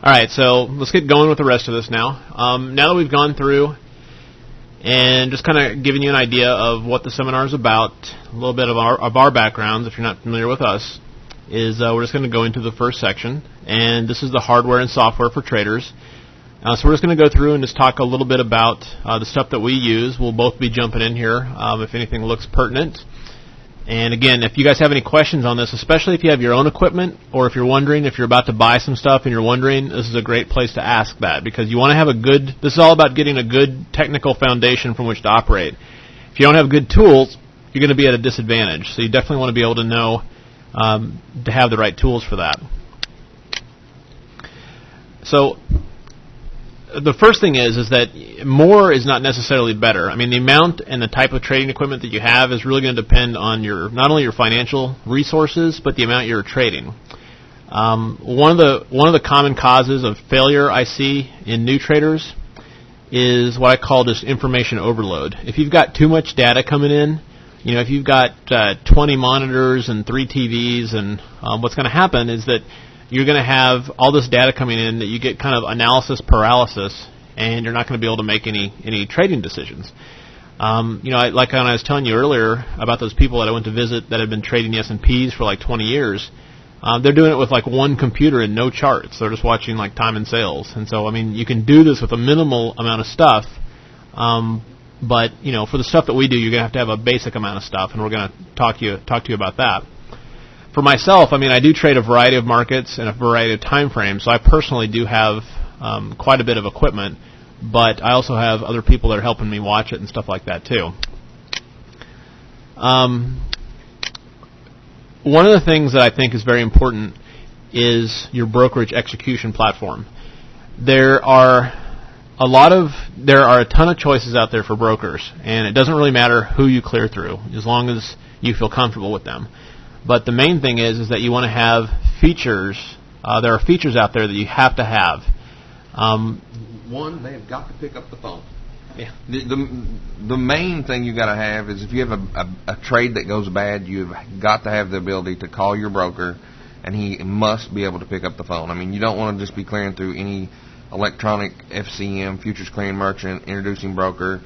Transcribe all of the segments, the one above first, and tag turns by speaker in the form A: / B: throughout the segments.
A: All right, so let's get going with the rest of this now. Now that we've gone through and just kind of giving you an idea of what the seminar is about, a little bit of our backgrounds, if you're not familiar with us, is we're just going to go into the first section, and this is the hardware and software for traders. So we're just going to go through and just talk a little bit about the stuff that we use. We'll both be jumping in here if anything looks pertinent. And again, if you guys have any questions on this, especially if you have your own equipment, or if you're wondering if you're about to buy some stuff and you're wondering, this is a great place to ask that, because you want to have a good, this is all about getting a good technical foundation from which to operate. If you don't have good tools, you're going to be at a disadvantage. So you definitely want to be able to know to have the right tools for that. So the first thing is that more is not necessarily better. I mean, the amount and the type of trading equipment that you have is really going to depend on your, not only your financial resources, but the amount you're trading. One of the common causes of failure I see in new traders is what I call just information overload. If you've got too much data coming in, you know, if you've got 20 monitors and 3 TVs, and what's going to happen is that you're going to have all this data coming in that you get kind of analysis paralysis, and you're not going to be able to make any trading decisions. You know, like when I was telling you earlier about those people that I went to visit that have been trading the S&Ps for like 20 years, they're doing it with like one computer and no charts. They're just watching like time and sales. And so, I mean, you can do this with a minimal amount of stuff, but, you know, for the stuff that we do, you're going to have a basic amount of stuff, and we're going to talk to you about that. For myself, I mean, I do trade a variety of markets and a variety of time frames, so I personally do have quite a bit of equipment, but I also have other people that are helping me watch it and stuff like that too. One of the things that I think is very important is your brokerage execution platform. There are a ton of choices out there for brokers, and it doesn't really matter who you clear through, as long as you feel comfortable with them. But the main thing is that you want to have features. There are features out there that you have to have.
B: One, they have got to pick up the phone.
A: Yeah.
B: The main thing you got to have is if you have a trade that goes bad, you've got to have the ability to call your broker, and he must be able to pick up the phone. I mean, you don't want to just be clearing through any electronic FCM, futures clearing merchant, introducing broker.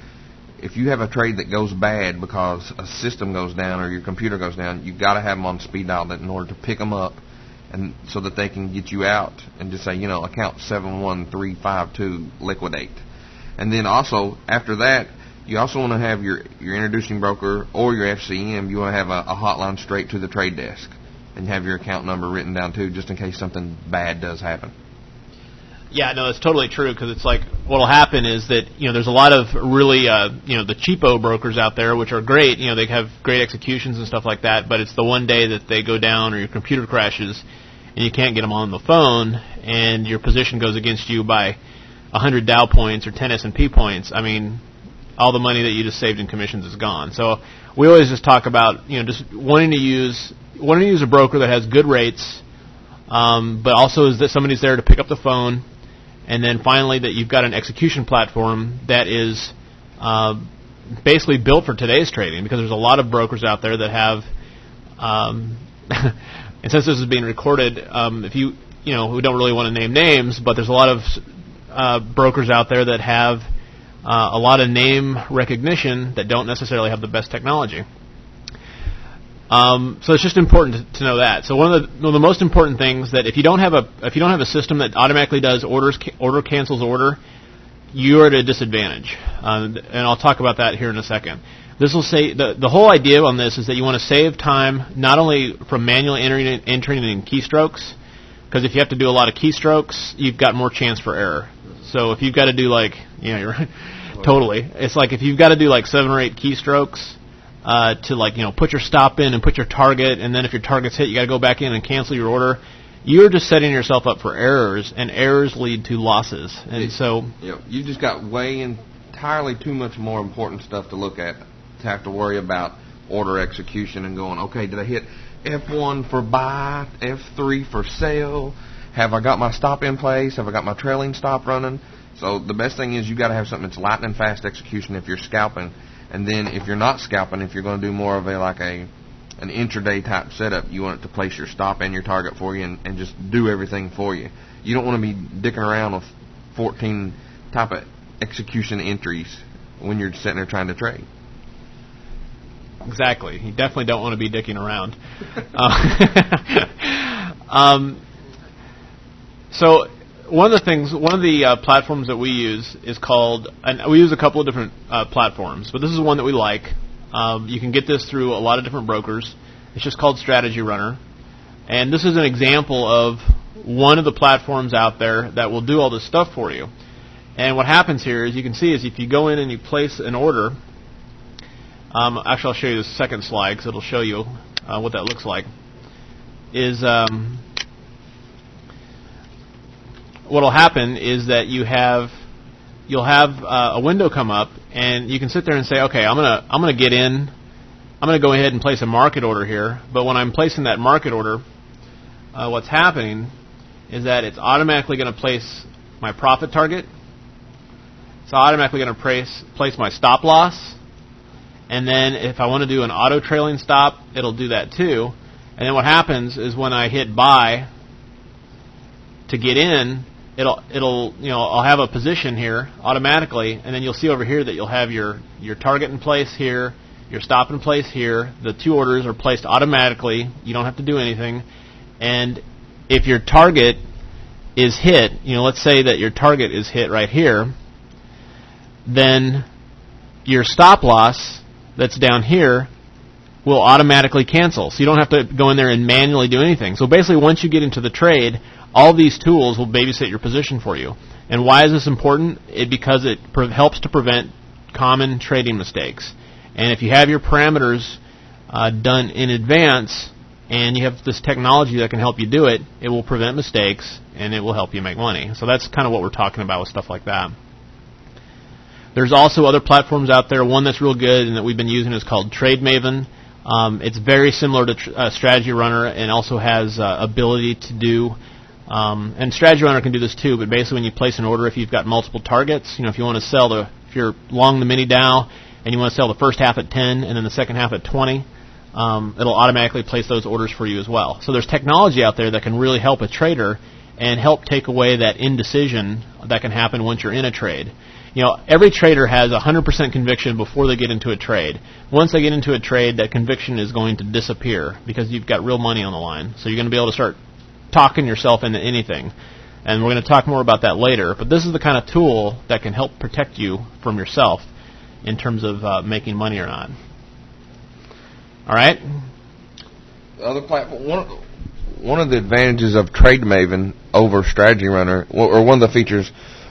B: If you have a trade that goes bad because a system goes down or your computer goes down, you've got to have them on speed dial in order to pick them up, and so that they can get you out and just say, you know, account 71352 liquidate. And then also after that, you also want to have your introducing broker or your FCM. You want to have a hotline straight to the trade desk and have your account number written down too, just in case something bad does happen.
A: Yeah, no, that's totally true, because it's like what'll happen is that, you know, there's a lot of really, you know, the cheapo brokers out there, which are great. You know, they have great executions and stuff like that, but it's the one day that they go down or your computer crashes and you can't get them on the phone, and your position goes against you by 100 Dow points or 10 S&P points. I mean, all the money that you just saved in commissions is gone. So we always just talk about, you know, just wanting to use a broker that has good rates, but also is that somebody's there to pick up the phone. And then finally, that you've got an execution platform that is basically built for today's trading, because there's a lot of brokers out there that have, and since this is being recorded, if you know, we don't really want to name names, but there's a lot of brokers out there that have a lot of name recognition that don't necessarily have the best technology. So it's just important to know that. So one of the most important things, that if you don't have a system that automatically does order cancels order, you are at a disadvantage. And I'll talk about that here in a second. This will say the whole idea on this is that you want to save time not only from manually entering in keystrokes, because if you have to do a lot of keystrokes, you've got more chance for error. So if you've got to do like, you know, you're right, totally. It's like if you've got to do like 7 or 8 keystrokes to, like, you know, put your stop in and put your target, and then if your target's hit, you got to go back in and cancel your order. You're just setting yourself up for errors, and errors lead to losses. And so,
B: you know, you just got way entirely too much more important stuff to look at, to have to worry about order execution and going, okay, did I hit F1 for buy, F3 for sell? Have I got my stop in place? Have I got my trailing stop running? So the best thing is you got to have something that's lightning fast execution if you're scalping. And then if you're not scalping, if you're going to do more of a an intraday type setup. You want it to place your stop and your target for you and just do everything for you. You don't want to be dicking around with 14 type of execution entries when you're sitting there trying to trade.
A: Exactly. You definitely don't want to be dicking around. So one of the platforms that we use is called, and we use a couple of different platforms, but this is one that we like. You can get this through a lot of different brokers. It's just called Strategy Runner. And this is an example of one of the platforms out there that will do all this stuff for you. And what happens here, as you can see, is if you go in and you place an order, actually I'll show you the second slide because it'll show you what that looks like, is what will happen is that you'll have a window come up, and you can sit there and say, okay, I'm gonna get in, I'm gonna go ahead and place a market order here. But when I'm placing that market order, what's happening is that it's automatically going to place my profit target. It's automatically going to place my stop loss, and then if I want to do an auto trailing stop, it'll do that too. And then what happens is when I hit buy to get in, I'll have a position here automatically, and then you'll see over here that you'll have your target in place here, your stop in place here. The two orders are placed automatically. You don't have to do anything. And if your target is hit, let's say that your target is hit right here, then your stop loss that's down here will automatically cancel. So you don't have to go in there and manually do anything. So basically, once you get into the trade, all these tools will babysit your position for you. And why is this important? Because it helps to prevent common trading mistakes. And if you have your parameters done in advance, and you have this technology that can help you do it, it will prevent mistakes, and it will help you make money. So that's kind of what we're talking about with stuff like that. There's also other platforms out there. One that's real good and that we've been using is called TradeMaven. It's very similar to Strategy Runner and also has ability to do, and Strategy Runner can do this too, but basically when you place an order, if you've got multiple targets, if you want to if you're long the mini Dow and you want to sell the first half at 10 and then the second half at 20, it'll automatically place those orders for you as well. So there's technology out there that can really help a trader and help take away that indecision that can happen once you're in a trade. Every trader has 100% conviction before they get into a trade. Once they get into a trade, that conviction is going to disappear because you've got real money on the line. So you're going to be able to start talking yourself into anything. And we're going to talk more about that later. But this is the kind of tool that can help protect you from yourself in terms of making money or not. All right?
B: The other platform, one of the advantages of TradeMaven over Strategy Runner, or one of the features,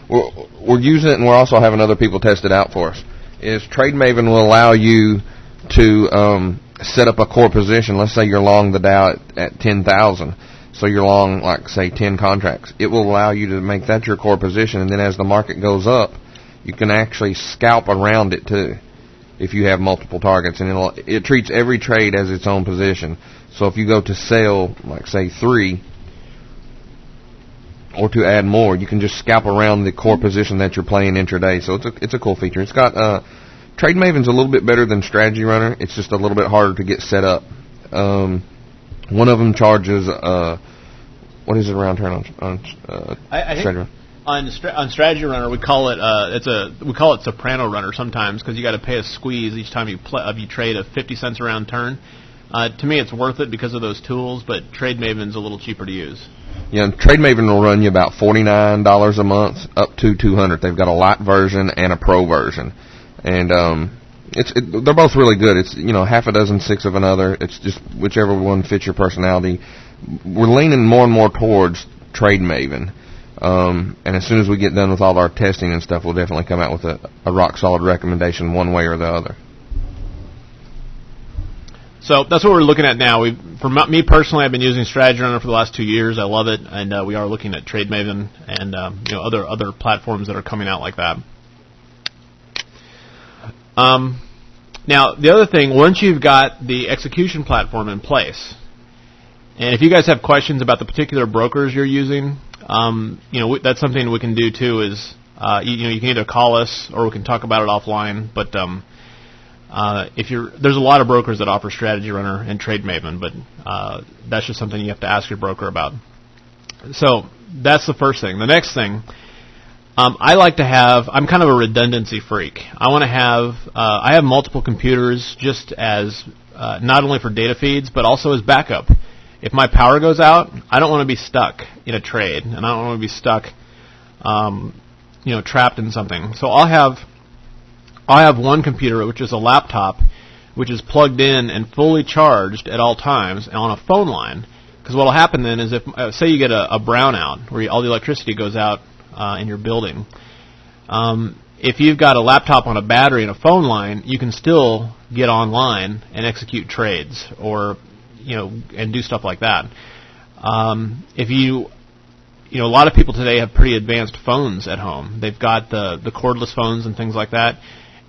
B: we're using it and we're also having other people test it out for us, is TradeMaven will allow you to set up a core position. Let's say you're long the Dow at 10,000. So you're long, like, say, 10 contracts. It will allow you to make that your core position, and then as the market goes up, you can actually scalp around it, too, if you have multiple targets. And it treats every trade as its own position. So if you go to sell, like, say, 3, or to add more, you can just scalp around the core position that you're playing intraday. So it's a cool feature. It's got TradeMaven's a little bit better than Strategy Runner. It's just a little bit harder to get set up. One of them charges what is it around turn on Strategy Runner?
A: On Strategy Runner, we call it Soprano Runner sometimes because you got to pay a squeeze each time you trade a 50 cents a round turn. To me, it's worth it because of those tools, but TradeMaven's a little cheaper to use.
B: Yeah, TradeMaven will run you about $49 a month up to $200. They've got a light version and a pro version, and they're both really good. It's half a dozen, 6 of another. It's just whichever one fits your personality. We're leaning more and more towards TradeMaven, and as soon as we get done with all our testing and stuff, we'll definitely come out with a rock solid recommendation one way or the other.
A: So that's what we're looking at now. For me personally, I've been using Strategy Runner for the last 2 years. I love it, and we are looking at TradeMaven and other platforms that are coming out like that. Now, the other thing, once you've got the execution platform in place, and if you guys have questions about the particular brokers you're using, that's something we can do too. Is you can either call us or we can talk about it offline. But There's a lot of brokers that offer Strategy Runner and Trade Maven, but that's just something you have to ask your broker about. So that's the first thing. The next thing, I'm kind of a redundancy freak. I have multiple computers just as not only for data feeds, but also as backup. If my power goes out, I don't want to be stuck in a trade, and I don't want to be stuck, trapped in something. So I'll have one computer, which is a laptop, which is plugged in and fully charged at all times on a phone line. Because what will happen then is if, say you get a brownout, where all the electricity goes out in your building, if you've got a laptop on a battery and a phone line, you can still get online and execute trades or and do stuff like that. A lot of people today have pretty advanced phones at home. They've got the cordless phones and things like that.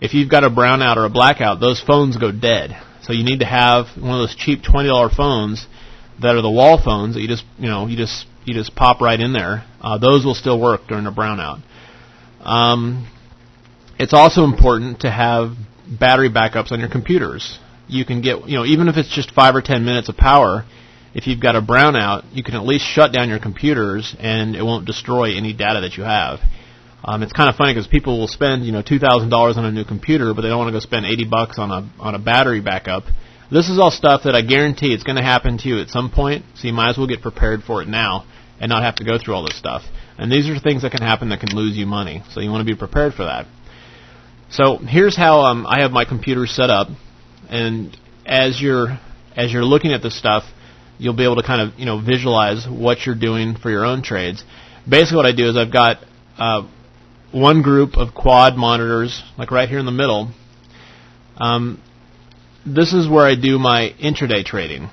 A: If you've got a brownout or a blackout, those phones go dead. So you need to have one of those cheap $20 phones that are the wall phones that you just pop right in there. Those will still work during a brownout. It's also important to have battery backups on your computers. You can get, even if it's just 5 or 10 minutes of power, if you've got a brownout, you can at least shut down your computers and it won't destroy any data that you have. It's kind of funny because people will spend, $2,000 on a new computer, but they don't want to go spend $80 on a battery backup. This is all stuff that I guarantee it's going to happen to you at some point, so you might as well get prepared for it now and not have to go through all this stuff. And these are things that can happen that can lose you money, so you want to be prepared for that. So here's how I have my computer set up, and as you're looking at this stuff, you'll be able to kind of visualize what you're doing for your own trades. Basically, what I do is I've got one group of quad monitors, like right here in the middle. This is where I do my intraday trading.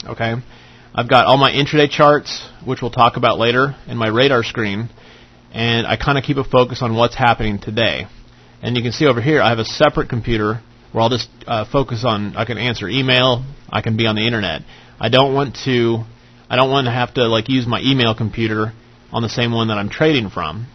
A: Okay, I've got all my intraday charts, which we'll talk about later, in my radar screen, and I kind of keep a focus on what's happening today. And you can see over here I have a separate computer where I'll just focus on, I can answer email, I can be on the internet. I don't want to have to use my email computer on the same one that I'm trading from.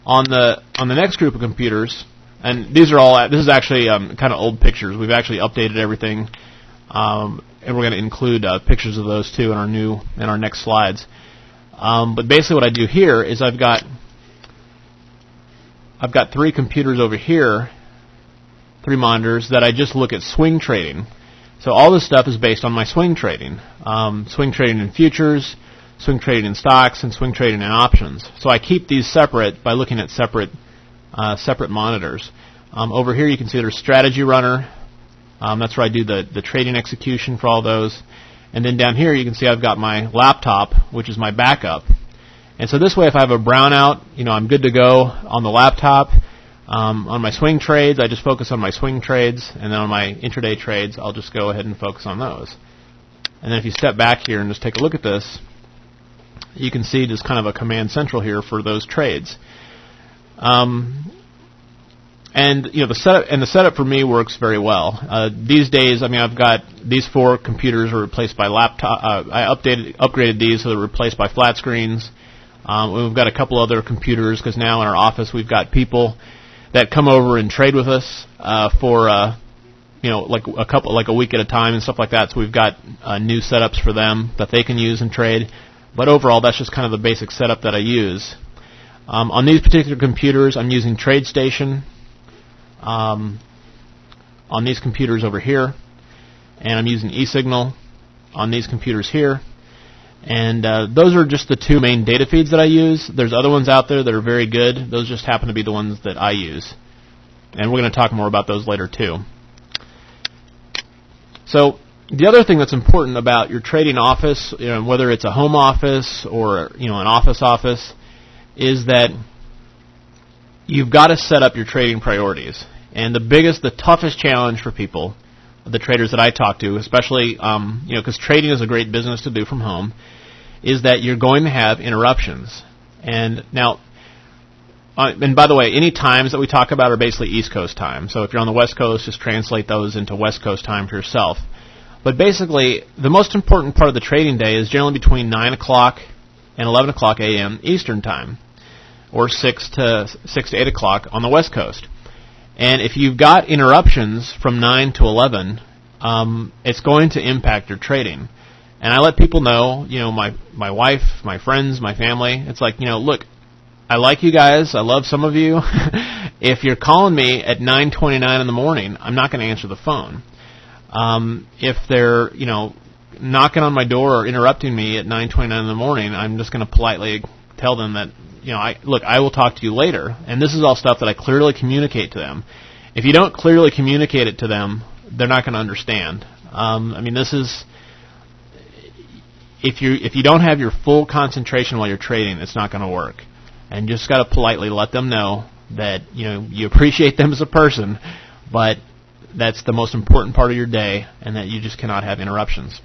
A: On the next group of computers, and this is actually kind of old pictures. We've actually updated everything, and we're going to include pictures of those too in our next slides. But basically, what I do here is I've got 3 computers over here, 3 monitors that I just look at swing trading. So all this stuff is based on my swing trading in futures, swing trading in stocks, and swing trading in options. So I keep these separate by looking at separate monitors. Over here you can see there's Strategy Runner. That's where I do the trading execution for all those. And then down here you can see I've got my laptop, which is my backup. And so this way if I have a brownout, I'm good to go on the laptop. On my swing trades, I just focus on my swing trades, and then on my intraday trades, I'll just go ahead and focus on those. And then if you step back here and just take a look at this, you can see just kind of a command central here for those trades. And the setup for me works very well. These days, I've got these 4 computers are replaced by laptop. I upgraded these so they're replaced by flat screens. We've got a couple other computers because now in our office we've got people that come over and trade with us for a week at a time and stuff like that. So we've got new setups for them that they can use and trade. But overall, that's just kind of the basic setup that I use. On these particular computers, I'm using TradeStation. On these computers over here, and I'm using eSignal on these computers here. And those are just the 2 main data feeds that I use. There's other ones out there that are very good. Those just happen to be the ones that I use. And we're going to talk more about those later too. So the other thing that's important about your trading office, whether it's a home office or an office, is that you've got to set up your trading priorities. And the toughest challenge for people, the traders that I talk to, especially, because trading is a great business to do from home, is that you're going to have interruptions. And now, and by the way, any times that we talk about are basically East Coast time. So if you're on the West Coast, just translate those into West Coast time for yourself. But basically, the most important part of the trading day is generally between 9 o'clock and 11 o'clock a.m. Eastern time. or 6 to 8 o'clock on the West Coast. And if you've got interruptions from 9 to 11, it's going to impact your trading. And I let people know, my wife, my friends, my family, it's like, look, I like you guys. I love some of you. If you're calling me at 9:29 in the morning, I'm not going to answer the phone. If they're, knocking on my door or interrupting me at 9:29 in the morning, I'm just going to politely tell them that, I will talk to you later. And this is all stuff that I clearly communicate to them. If you don't clearly communicate it to them, they're not going to understand. This is, if you don't have your full concentration while you're trading, it's not going to work. And you just got to politely let them know that, you appreciate them as a person, but that's the most important part of your day, and that you just cannot have interruptions.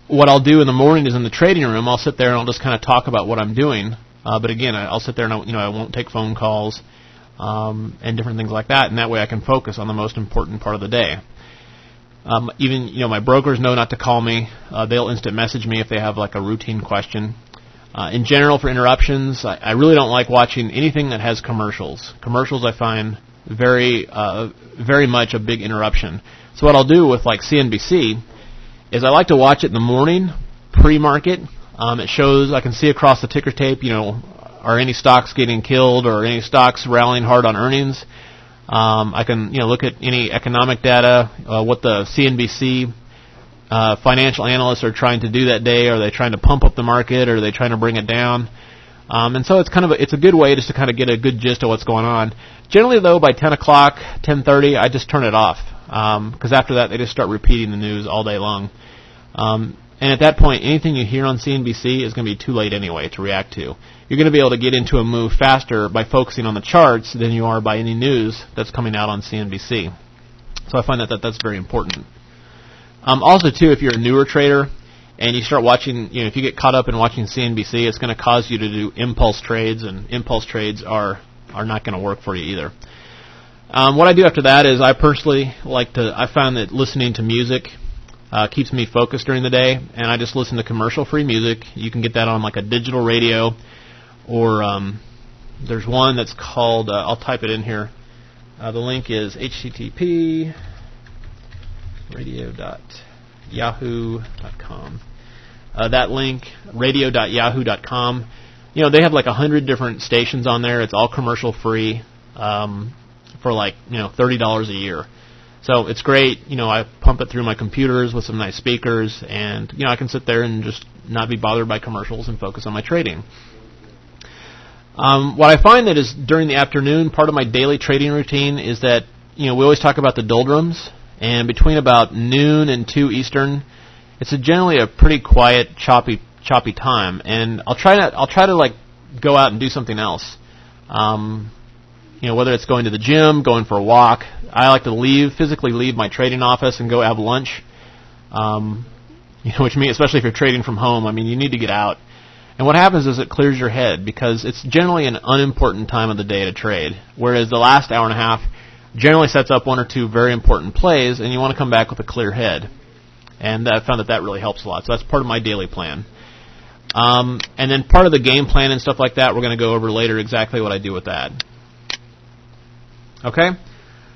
A: What I'll do in the morning is in the trading room, I'll sit there and I'll just kind of talk about what I'm doing. But again, I'll sit there and I won't take phone calls and different things like that, and that way I can focus on the most important part of the day. Even my brokers know not to call me. They'll instant message me if they have like a routine question. In general, for interruptions, I really don't like watching anything that has commercials. Commercials I find very much a big interruption. So what I'll do with like CNBC is I like to watch it in the morning, pre-market. It shows, I can see across the ticker tape, are any stocks getting killed or any stocks rallying hard on earnings. I can, look at any economic data, what the CNBC financial analysts are trying to do that day. Are they trying to pump up the market, or are they trying to bring it down? And so it's a good way just to kind of get a good gist of what's going on. Generally, though, by 10 o'clock, 10:30, I just turn it off, because after that, they just start repeating the news all day long. And at that point, anything you hear on CNBC is going to be too late anyway to react to. You're going to be able to get into a move faster by focusing on the charts than you are by any news that's coming out on CNBC. So I find that's very important. Also, too, if you're a newer trader and you start watching, if you get caught up in watching CNBC, it's going to cause you to do impulse trades, and impulse trades are not going to work for you either. What I do after that is I personally I found that listening to music keeps me focused during the day, and I just listen to commercial-free music. You can get that on like a digital radio, or there's one that's called, I'll type it in here. The link is http radio.yahoo.com. That link, radio.yahoo.com, they have like 100 different stations on there. It's all commercial-free for like, $30 a year. So it's great. I pump it through my computers with some nice speakers, and, I can sit there and just not be bothered by commercials and focus on my trading. What I find that is during the afternoon, part of my daily trading routine is that, we always talk about the doldrums, and between about noon and 2 Eastern, it's generally a pretty quiet, choppy time, and I'll try to like go out and do something else. Whether it's going to the gym, going for a walk. I like to physically leave my trading office and go have lunch. Which means, especially if you're trading from home, you need to get out. And what happens is it clears your head, because it's generally an unimportant time of the day to trade, whereas the last hour and a half generally sets up one or two very important plays, and you want to come back with a clear head. And I found that really helps a lot. So that's part of my daily plan. And then part of the game plan and stuff like that, we're going to go over later exactly what I do with that. Okay?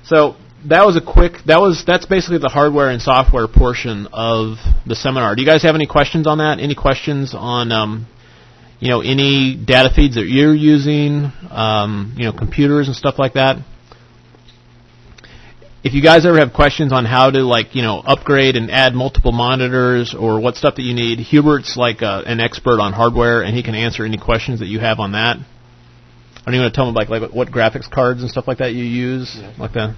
A: So that's basically the hardware and software portion of the seminar. Do you guys have any questions on that? Any questions on any data feeds that you're using, computers and stuff like that? If you guys ever have questions on how to upgrade and add multiple monitors or what stuff that you need, Hubert's an expert on hardware, and he can answer any questions that you have on that. Are you going to tell me what graphics cards and stuff like that you use, like that?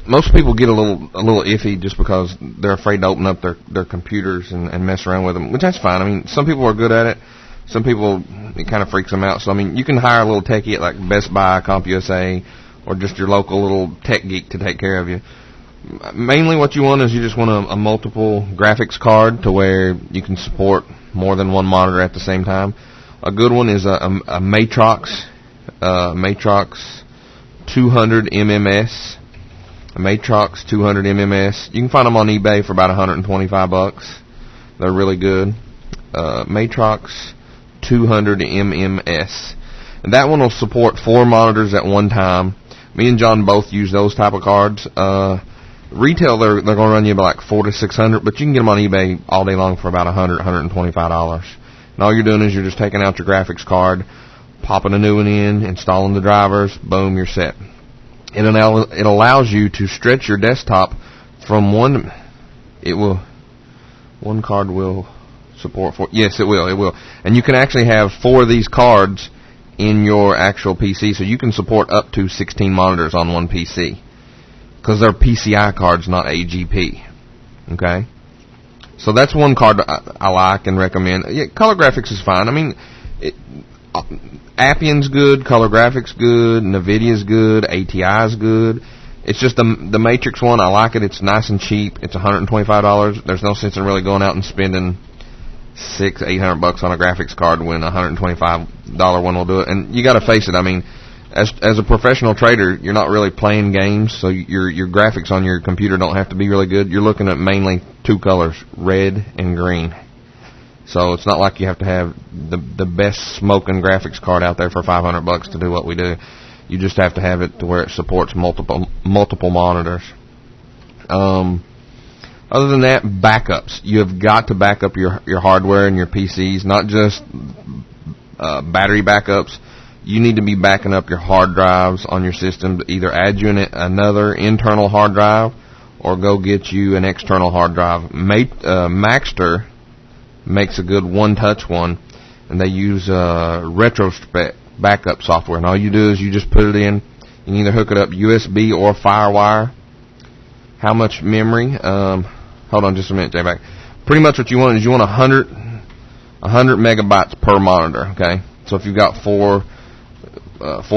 B: Most people get a little iffy just because they're afraid to open up their computers and mess around with them, which that's fine. Some people are good at it. Some people, it kind of freaks them out. So, you can hire a little techie at like Best Buy, CompUSA, or just your local little tech geek to take care of you. Mainly what you want is you just want a multiple graphics card to where you can support more than one monitor at the same time. A good one is a Matrox 200 MMS. A Matrox 200 MMS. You can find them on eBay for about $125. They're really good. Matrox 200 MMS. And that one will support 4 monitors at one time. Me and John both use those type of cards. Retail, they're going to run you about like $400 to $600, but you can get them on eBay all day long for about $100, $125. And all you're doing is you're just taking out your graphics card, popping a new one in, installing the drivers, boom, you're set. It allows you to stretch your desktop from one card will support 4. Yes, it will. And you can actually have 4 of these cards in your actual PC, so you can support up to 16 monitors on one PC. Because they're PCI cards, not AGP. Okay? So that's one card I like and recommend. Yeah, Color Graphics is fine. I mean, Appian's good, Color Graphics good, NVIDIA's good, ATI's good. It's just the Matrix one, I like it. It's nice and cheap. It's $125. There's no sense in really going out and spending $600-800 on a graphics card when a $125 one will do it. And you got to face it. I mean, as a professional trader, you're not really playing games, so your graphics on your computer don't have to be really good. You're looking at mainly 2 colors, red and green. So it's not like you have to have the best smoking graphics card out there for $500 to do what we do. You just have to have it to where it supports multiple monitors. Other than that, backups. You have got to back up your hardware and your PCs, not just battery backups. You need to be backing up your hard drives on your system to either add you another internal hard drive or go get you an external hard drive. Maxter makes a good one-touch one, and they use retrospect backup software. And all you do is you just put it in. You can either hook it up USB or FireWire. How much memory? Hold on just a minute, J-Back. Pretty much what you want is you want 100 megabytes per monitor, okay? So if you've got four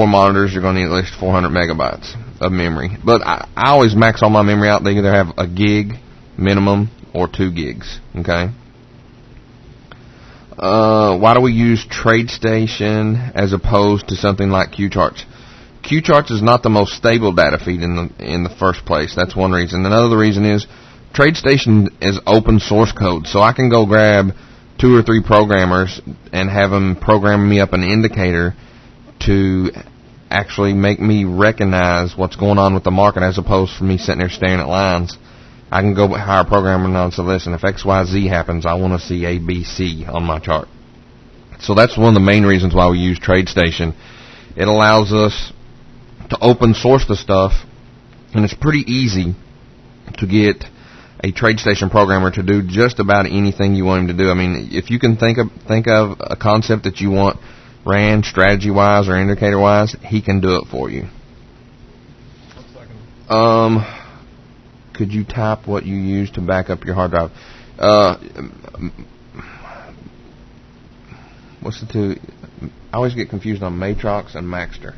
B: monitors, you're going to need at least 400 megabytes of memory. But I always max all my memory out. They either have a gig minimum or 2 gigs, okay? Why do we use TradeStation as opposed to something like QCharts? QCharts is not the most stable data feed in the first place. That's one reason. Another reason is TradeStation is open source code, so I can go grab 2 or 3 programmers and have them program me up an indicator to actually make me recognize what's going on with the market, as opposed to me sitting there staring at lines. I can go hire a programmer and say, listen, if XYZ happens, I want to see ABC on my chart. So that's one of the main reasons why we use TradeStation. It allows us to open source the stuff, and it's pretty easy to get a TradeStation programmer to do just about anything you want him to do. I mean, if you can think of a concept that you want ran strategy-wise or indicator-wise, he can do it for you. 1 second. Could you type what you use to back up your hard drive? What's the 2? I always get confused on Matrox and Maxter.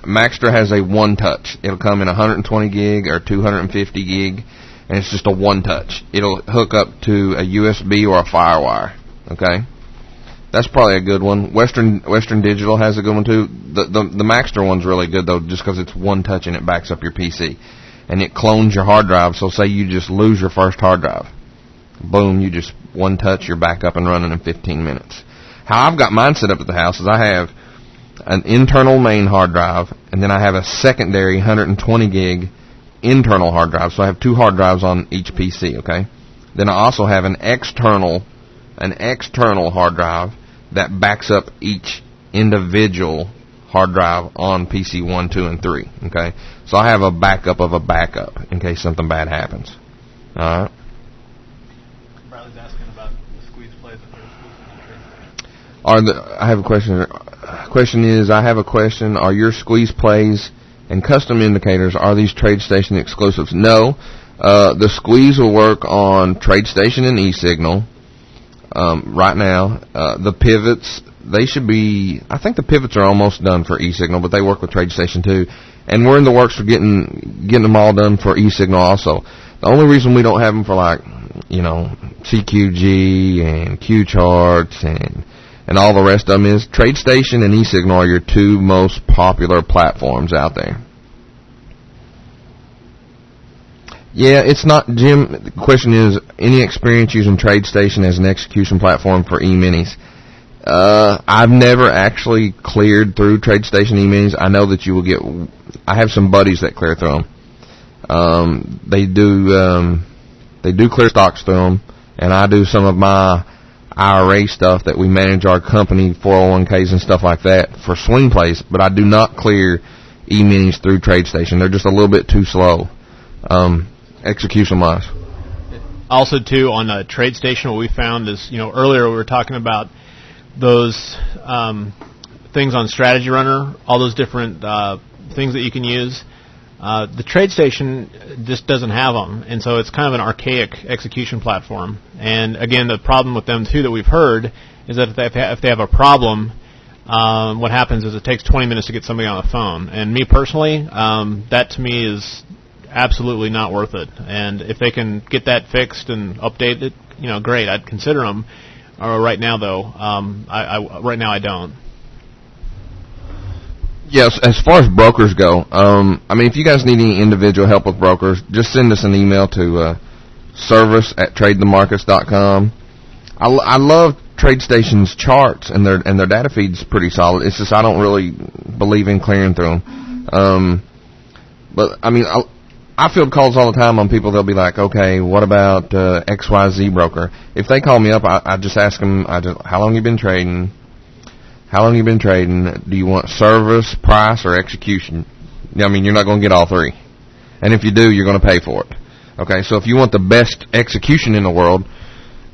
B: Maxter has a one-touch. It'll come in 120 gig or 250 gig, and it's just a one-touch. It'll hook up to a USB or a FireWire. Okay, that's probably a good one. Western Digital has a good one too. The Maxter one's really good though, just because it's one touch and it backs up your PC, and it clones your hard drive. So say you just lose your first hard drive, boom, you just one touch, you're back up and running in 15 minutes. How I've got mine set up at the house is I have an internal main hard drive, and then I have a secondary 120 gig internal hard drive. So I have 2 hard drives on each PC. Okay, then I also have an external hard drive that backs up each individual hard drive on PC 1, 2, and 3. Okay, so I have a backup of a backup in case something bad happens. All right.
A: Bradley's asking about the squeeze plays.
B: I have a question. Question is, I have a question. Are your squeeze plays and custom indicators, are these TradeStation exclusives? No. The squeeze will work on TradeStation and eSignal. Right now, the pivots, they should be, I think the pivots are almost done for eSignal, but they work with TradeStation too. And we're in the works for getting them all done for eSignal also. The only reason we don't have them for CQG and QCharts and all the rest of them is TradeStation and eSignal are your 2 most popular platforms out there. Yeah, it's not, Jim. The question is, any experience using TradeStation as an execution platform for e-minis? I've never actually cleared through TradeStation e-minis. I know that you will get. I have some buddies that clear through them. They do clear stocks through them, and I do some of my IRA stuff that we manage our company 401ks and stuff like that for swing plays. But I do not clear e-minis through TradeStation. They're just a little bit too slow. Execution-wise.
A: Also, too, on TradeStation, what we found is, earlier we were talking about those things on Strategy Runner, all those different things that you can use. The TradeStation just doesn't have them, and so it's kind of an archaic execution platform. And again, the problem with them, too, that we've heard is that if they have a problem, what happens is it takes 20 minutes to get somebody on the phone. And me personally, that to me is absolutely not worth it. And if they can get that fixed and update it, great. I'd consider them. Right now, though, right now I don't.
B: Yes, as far as brokers go, if you guys need any individual help with brokers, just send us an email to service@tradethemarkets.com. I love TradeStation's charts, and their data feed's pretty solid. It's just I don't really believe in clearing through them. But I field calls all the time on people. They'll be like, okay, what about XYZ broker? If they call me up, I just ask them, how long you been trading? How long you been trading? Do you want service, price, or execution? You're not going to get all three. And if you do, you're going to pay for it. Okay, so if you want the best execution in the world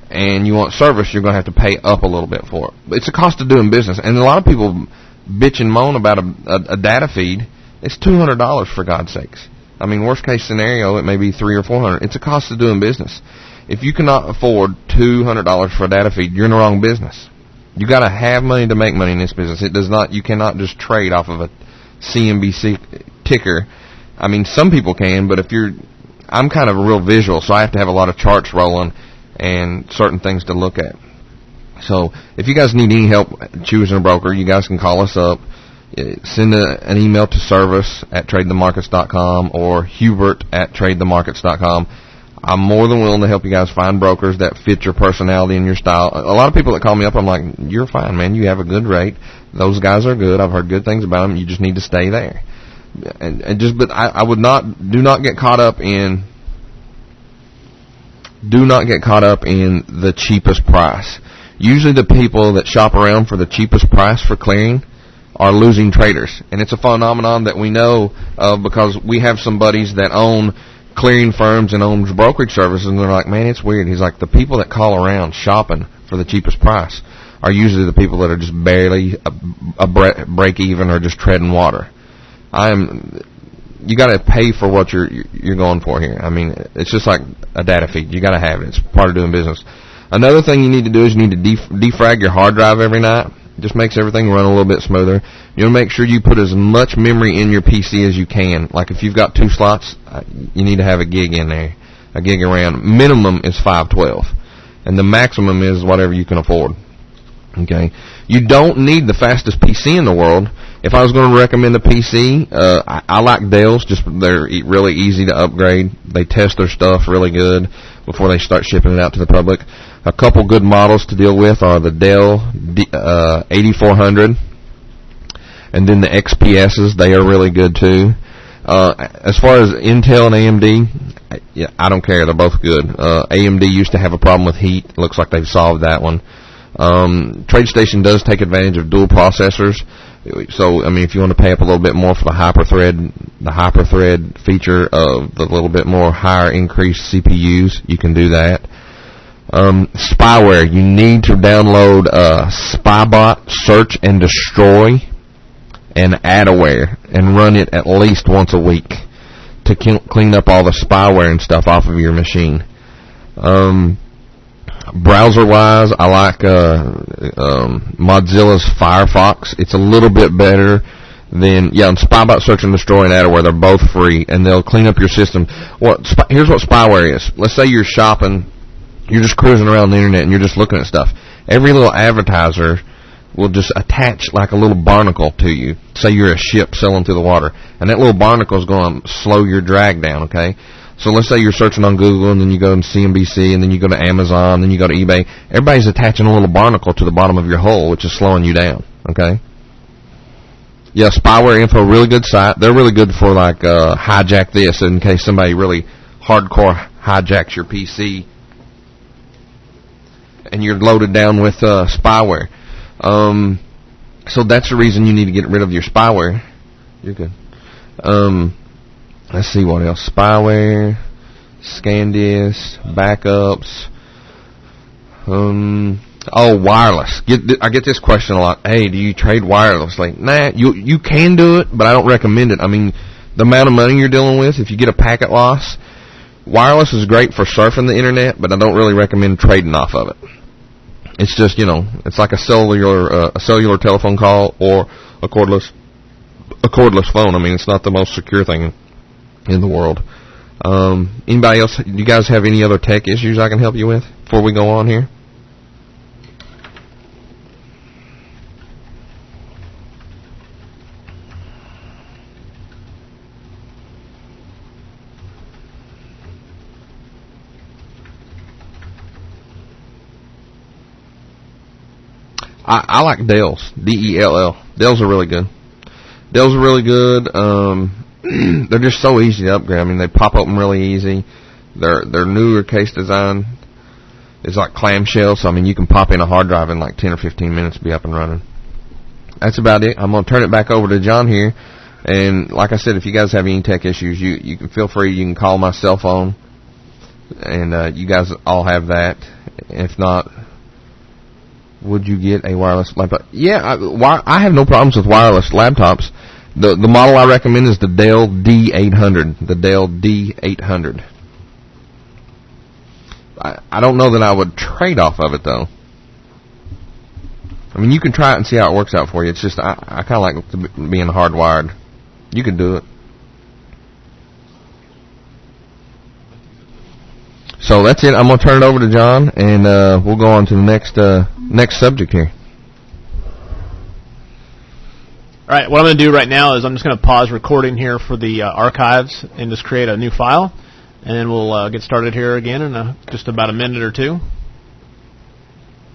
B: and you want service, you're going to have to pay up a little bit for it. It's a cost of doing business. And a lot of people bitch and moan about a data feed. It's $200, for God's sakes. Worst case scenario, it may be $300 or $400. It's a cost of doing business. If you cannot afford $200 for a data feed, you're in the wrong business. You got to have money to make money in this business. You cannot just trade off of a CNBC ticker. Some people can, but I'm kind of a real visual, so I have to have a lot of charts rolling and certain things to look at. So if you guys need any help choosing a broker, you guys can call us up. Send an email to service@tradethemarkets.com or hubert@tradethemarkets.com. I'm more than willing to help you guys find brokers that fit your personality and your style. A lot of people that call me up, I'm like, you're fine, man. You have a good rate. Those guys are good. I've heard good things about them. You just need to stay there. But I would do not get caught up in the cheapest price. Usually the people that shop around for the cheapest price for clearing are losing traders. And it's a phenomenon that we know of because we have some buddies that own clearing firms and owns brokerage services, and they're like, man, it's weird. He's like, the people that call around shopping for the cheapest price are usually the people that are just barely a break even or just treading water. You got to pay for what you're going for here. It's just like a data feed. You got to have it. It's part of doing business. Another thing you need to do is you need to defrag your hard drive every night. It just makes everything run a little bit smoother. You want to make sure you put as much memory in your PC as you can. Like if you've got 2 slots, you need to have a gig in there, a gig of RAM. Minimum is 512, and the maximum is whatever you can afford. Okay, you don't need the fastest PC in the world. If I was going to recommend a PC, I like Dell's. They're really easy to upgrade. They test their stuff really good before they start shipping it out to the public. A couple good models to deal with are the Dell 8400 and then the XPSs. They are really good too. As far as Intel and AMD, I don't care. They're both good. AMD used to have a problem with heat. Looks like they've solved that one. TradeStation does take advantage of dual processors. So, if you want to pay up a little bit more for the hyperthread feature of the little bit more higher increased CPUs, you can do that. Spyware, you need to download Spybot Search and Destroy and Adaware and run it at least once a week to clean up all the spyware and stuff off of your machine. Browser-wise, I like Mozilla's Firefox. It's a little bit better than, and Spybot Search and Destroy and Adaware, they're both free, and they'll clean up your system. Here's what spyware is. Let's say you're shopping, you're just cruising around the internet, and you're just looking at stuff. Every little advertiser will just attach like a little barnacle to you. Say you're a ship sailing through the water, and that little barnacle is going to slow your drag down, okay? So let's say you're searching on Google, and then you go to CNBC, and then you go to Amazon, then you go to eBay. Everybody's attaching a little barnacle to the bottom of your hull, which is slowing you down, okay? Yeah, Spyware Info, really good site. They're really good for, like, hijack this in case somebody really hardcore hijacks your PC and you're loaded down with spyware. So that's the reason you need to get rid of your spyware. You're good. Let's see what else. Spyware, ScanDisk, backups. Wireless. I get this question a lot. Hey, do you trade wireless? Like, nah, you can do it, but I don't recommend it. I mean, the amount of money you're dealing with, if you get a packet loss, wireless is great for surfing the internet, but I don't really recommend trading off of it. It's just, it's like a cellular telephone call or a cordless phone. I mean, it's not the most secure thing in the world. Anybody else? Do you guys have any other tech issues I can help you with before we go on here? I like Dells, D-E-L-L. Dells are really good. They're just so easy to upgrade. I mean, they pop open really easy. Their newer case design is like clamshell, so I mean, you can pop in a hard drive in like 10 or 15 minutes and be up and running. That's about it. I'm going to turn it back over to John here. And like I said, if you guys have any tech issues, you can feel free. You can call my cell phone, and you guys all have that. If not, would you get a wireless laptop? Yeah, I have no problems with wireless laptops. The model I recommend is the Dell D800. The Dell D800. I don't know that I would trade off of it, though. I mean, you can try it and see how it works out for you. It's just, I kind of like being hardwired. You can do it. So that's it. I'm going to turn it over to John, and we'll go on to the next subject here.
A: All right, what I'm going to do right now is I'm just going to pause recording here for the archives and just create a new file, and then we'll get started here again in just about a minute or two.